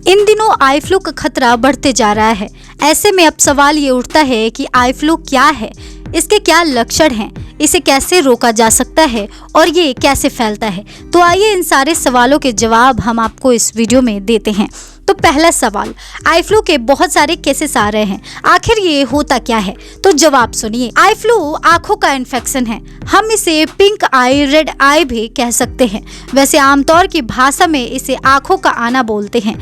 इन दिनों eye flu का खतरा बढ़ते जा रहा है। ऐसे में अब सवाल ये उठता है कि आई फ्लू क्या है, इसके क्या लक्षण हैं, इसे कैसे रोका जा सकता है और ये कैसे फैलता है। तो आइए इन सारे सवालों के जवाब हम आपको इस वीडियो में देते हैं। तो पहला सवाल, आई फ्लू के बहुत सारे केसेस आ रहे हैं, आखिर ये होता क्या है? तो जवाब सुनिए। आई फ्लू आंखों का इन्फेक्शन है। हम इसे पिंक आई, रेड आई भी कह सकते हैं। वैसे आमतौर की भाषा में इसे आंखों का आना बोलते हैं।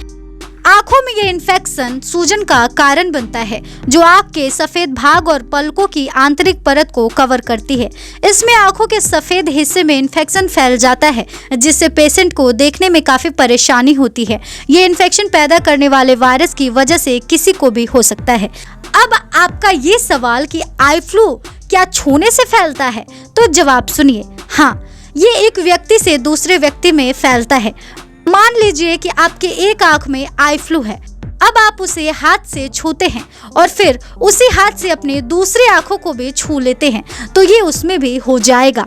आंखों में ये इन्फेक्शन सूजन का कारण बनता है, जो आंख के सफेद भाग और पलकों की आंतरिक परत को कवर करती है। इसमें आंखों के सफेद हिस्से में इन्फेक्शन फैल जाता है, जिससे पेशेंट को देखने में काफी परेशानी होती है। ये इन्फेक्शन पैदा करने वाले वायरस की वजह से किसी को भी हो सकता है। अब आपका ये सवाल कि आई फ्लू क्या छूने से फैलता है? तो जवाब सुनिए, हाँ, ये एक व्यक्ति से दूसरे व्यक्ति में फैलता है। मान लीजिए कि आपके एक आंख में आई फ्लू है। अब आप उसे हाथ से छूते हैं और फिर उसी हाथ से अपने दूसरी आंखों को भी छू लेते हैं, तो ये उसमें भी हो जाएगा।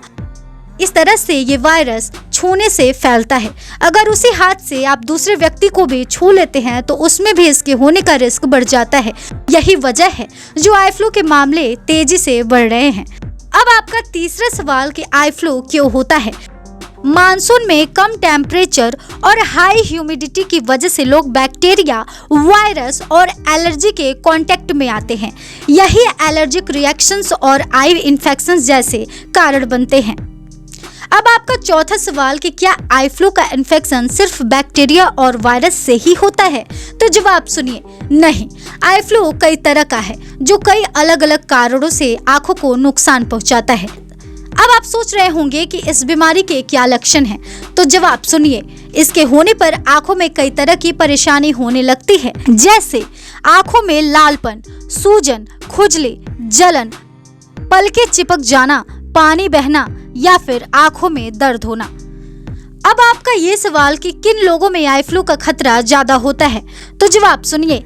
इस तरह से ये वायरस छूने से फैलता है। अगर उसी हाथ से आप दूसरे व्यक्ति को भी छू लेते हैं तो उसमें भी इसके होने का रिस्क बढ़ जाता है। यही वजह है जो आई फ्लू के मामले तेजी से बढ़ रहे हैं। अब आपका तीसरा सवाल कि आई फ्लू क्यों होता है? मानसून में कम टेम्परेचर और हाई ह्यूमिडिटी की वजह से लोग बैक्टीरिया, वायरस और एलर्जी के कांटेक्ट में आते हैं। यही एलर्जिक रिएक्शंस और आई इन्फेक्शंस जैसे कारण बनते हैं। अब आपका चौथा सवाल कि क्या आई फ्लू का इन्फेक्शन सिर्फ बैक्टीरिया और वायरस से ही होता है? तो जवाब सुनिए, नहीं। आई फ्लू कई तरह का है, जो कई अलग अलग कारणों से आंखों को नुकसान पहुंचाता है। अब आप सोच रहे होंगे कि इस बीमारी के क्या लक्षण हैं? तो जवाब सुनिए। इसके होने पर आंखों में कई तरह की परेशानी होने लगती है, जैसे आंखों में लालपन, सूजन, खुजली, जलन, पलकें चिपक जाना, पानी बहना या फिर आंखों में दर्द होना। अब आपका ये सवाल कि किन लोगों में आई फ्लू का खतरा ज्यादा होता है? तो जवाब सुनिए।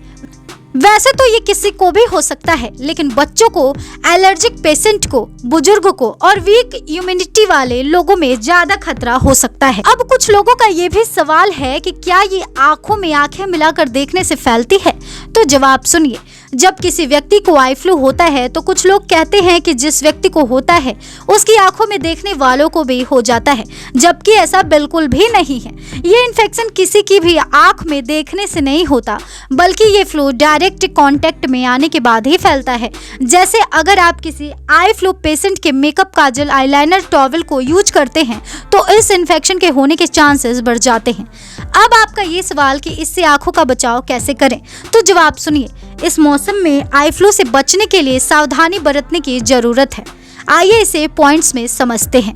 वैसे तो ये किसी को भी हो सकता है, लेकिन बच्चों को, एलर्जिक पेशेंट को, बुजुर्गों को और वीक इम्यूनिटी वाले लोगों में ज्यादा खतरा हो सकता है। अब कुछ लोगों का ये भी सवाल है कि क्या ये आंखों में आंखें मिलाकर देखने से फैलती है? तो जवाब सुनिए। जब किसी व्यक्ति को आई फ्लू होता है तो कुछ लोग कहते हैं कि जिस व्यक्ति को होता है उसकी आंखों में देखने वालों को भी हो जाता है, जबकि ऐसा बिल्कुल भी नहीं है। ये इन्फेक्शन किसी की भी आंख में देखने से नहीं होता, बल्कि ये फ्लू डायरेक्ट कांटेक्ट में आने के बाद ही फैलता है। जैसे अगर आप किसी आई फ्लू पेशेंट के मेकअप, काजल, आईलाइनर, टॉवल को यूज करते हैं तो इस इन्फेक्शन के होने के चांसेस बढ़ जाते हैं। अब आपका ये सवाल कि इससे आंखों का बचाव कैसे करें? तो जवाब सुनिए। इस मौसम में आई फ्लू से बचने के लिए सावधानी बरतने की जरूरत है। आइए इसे पॉइंट्स में समझते हैं।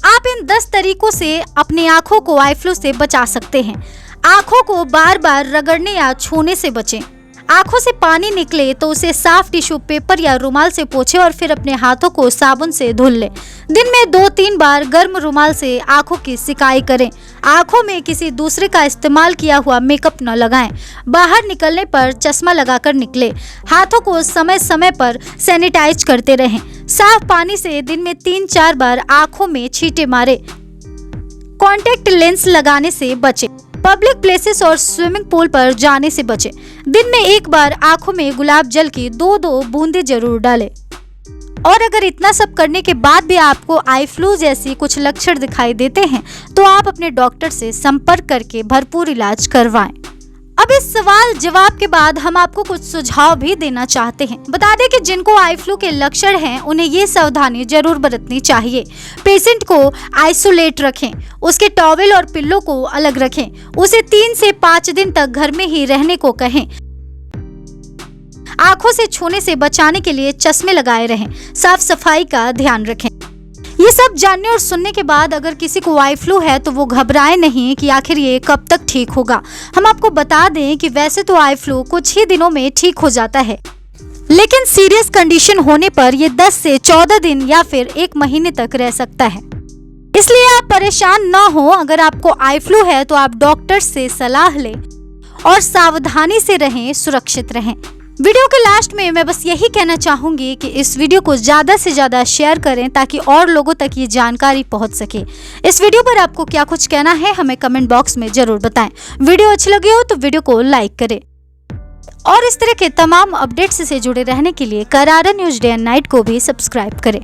आप इन 10 तरीकों से अपनी आंखों को आई फ्लू से बचा सकते हैं। आंखों को बार बार रगड़ने या छूने से बचें। आंखों से पानी निकले तो उसे साफ टिश्यू पेपर या रुमाल से पोंछें और फिर अपने हाथों को साबुन से धुल लें। दिन में 2-3 बार गर्म रुमाल से आंखों की सिकाई करें। आंखों में किसी दूसरे का इस्तेमाल किया हुआ मेकअप न लगाएं। बाहर निकलने पर चश्मा लगाकर निकलें। हाथों को समय समय पर सैनिटाइज करते रहें। साफ पानी से दिन में 3-4 बार आंखों में छींटे मारें। कॉन्टेक्ट लेंस लगाने से बचें। पब्लिक प्लेसेस और स्विमिंग पूल पर जाने से बचें। दिन में 1 बार आंखों में गुलाब जल की 2-2 बूंदें जरूर डालें। और अगर इतना सब करने के बाद भी आपको आई फ्लू जैसी कुछ लक्षण दिखाई देते हैं तो आप अपने डॉक्टर से संपर्क करके भरपूर इलाज करवाएं। अब इस सवाल जवाब के बाद हम आपको कुछ सुझाव भी देना चाहते हैं। बता दें कि जिनको आई फ्लू के लक्षण हैं उन्हें ये सावधानी जरूर बरतनी चाहिए। पेशेंट को आइसोलेट रखें, उसके टॉवल और पिल्लो को अलग रखें, उसे 3 से 5 दिन तक घर में ही रहने को कहें। आंखों से छूने से बचाने के लिए चश्मे लगाए रहें। साफ सफाई का ध्यान रखें। ये सब जानने और सुनने के बाद अगर किसी को आई फ्लू है तो वो घबराए नहीं कि आखिर ये कब तक ठीक होगा। हम आपको बता दें कि वैसे तो आई फ्लू कुछ ही दिनों में ठीक हो जाता है, लेकिन सीरियस कंडीशन होने पर ये 10 से 14 दिन या फिर 1 महीने तक रह सकता है। इसलिए आप परेशान न हो। अगर आपको आई फ्लू है तो आप डॉक्टर से सलाह लें और सावधानी से रहें, सुरक्षित रहें। वीडियो के लास्ट में मैं बस यही कहना चाहूंगी कि इस वीडियो को ज़्यादा से ज़्यादा शेयर करें ताकि और लोगों तक ये जानकारी पहुंच सके। इस वीडियो पर आपको क्या कुछ कहना है हमें कमेंट बॉक्स में ज़रूर बताएं। वीडियो अच्छी लगी हो तो वीडियो को लाइक करें और इस तरह के तमाम अपडेट्स से जुड़े रहने के लिए करारा न्यूज़ डे एंड नाइट को भी सब्सक्राइब करें।